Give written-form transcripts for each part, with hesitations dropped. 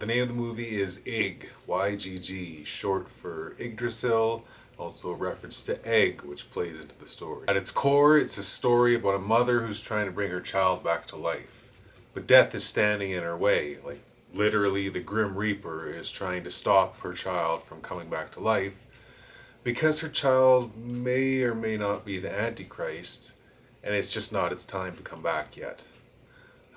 The name of the movie is Ig, Y-G-G, short for Yggdrasil, also a reference to egg, which plays into the story. At its core, it's a story about a mother who's trying to bring her child back to life. But death is standing in her way, like literally the Grim Reaper is trying to stop her child from coming back to life because her child may or may not be the Antichrist, and it's just not its time to come back yet.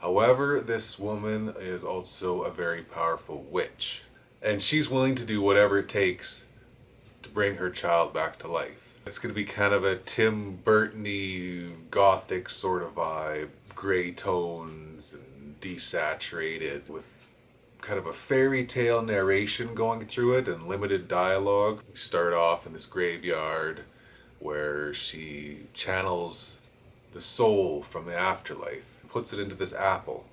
However, this woman is also a very powerful witch, and she's willing to do whatever it takes to bring her child back to life. It's going to be kind of a Tim Burton-y, gothic sort of vibe, gray tones and desaturated with kind of a fairy tale narration going through it and limited dialogue. We start off in this graveyard where she channels the soul from the afterlife, puts it into this apple.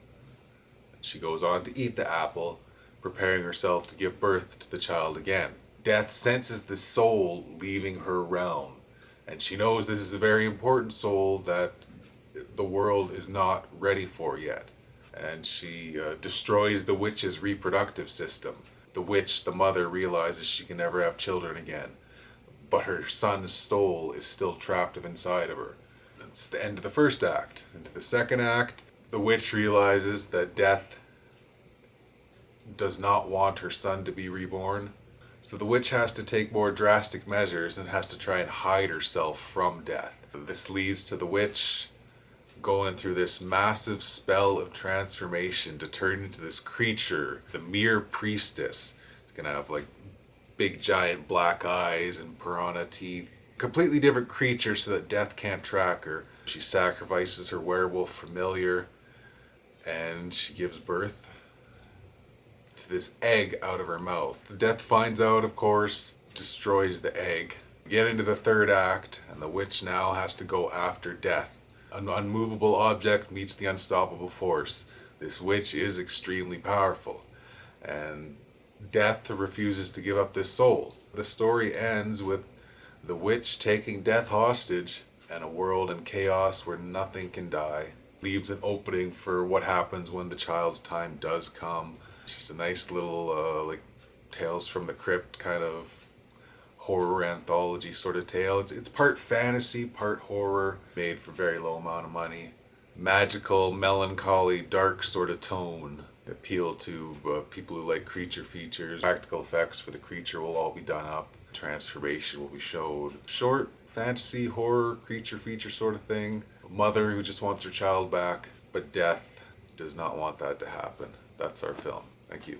She goes on to eat the apple, preparing herself to give birth to the child again. Death senses the soul leaving her realm, and she knows this is a very important soul that the world is not ready for yet. And she destroys the witch's reproductive system. The witch, the mother, realizes she can never have children again, but her son's soul is still trapped inside of her. That's the end of the first act. Into the second act, the witch realizes that death does not want her son to be reborn. So the witch has to take more drastic measures and has to try and hide herself from death. This leads to the witch going through this massive spell of transformation to turn into this creature, the mere priestess. She's gonna have like big giant black eyes and piranha teeth. Completely different creature so that death can't track her. She sacrifices her werewolf familiar and she gives birth to this egg out of her mouth. The death finds out, of course, destroys the egg. We get into the third act, and the witch now has to go after death. An unmovable object meets the unstoppable force. This witch is extremely powerful, and death refuses to give up this soul. The story ends with the witch taking death hostage and a world in chaos where nothing can die. Leaves an opening for what happens when the child's time does come. It's just a nice little like Tales from the Crypt kind of horror anthology sort of tale. It's part fantasy, part horror, made for very low amount of money. Magical, melancholy, dark sort of tone. Appeal to people who like creature features. Practical effects for the creature will all be done up. Transformation will be showed. Short, fantasy, horror, creature feature sort of thing. A mother who just wants her child back, but death does not want that to happen. That's our film. Thank you.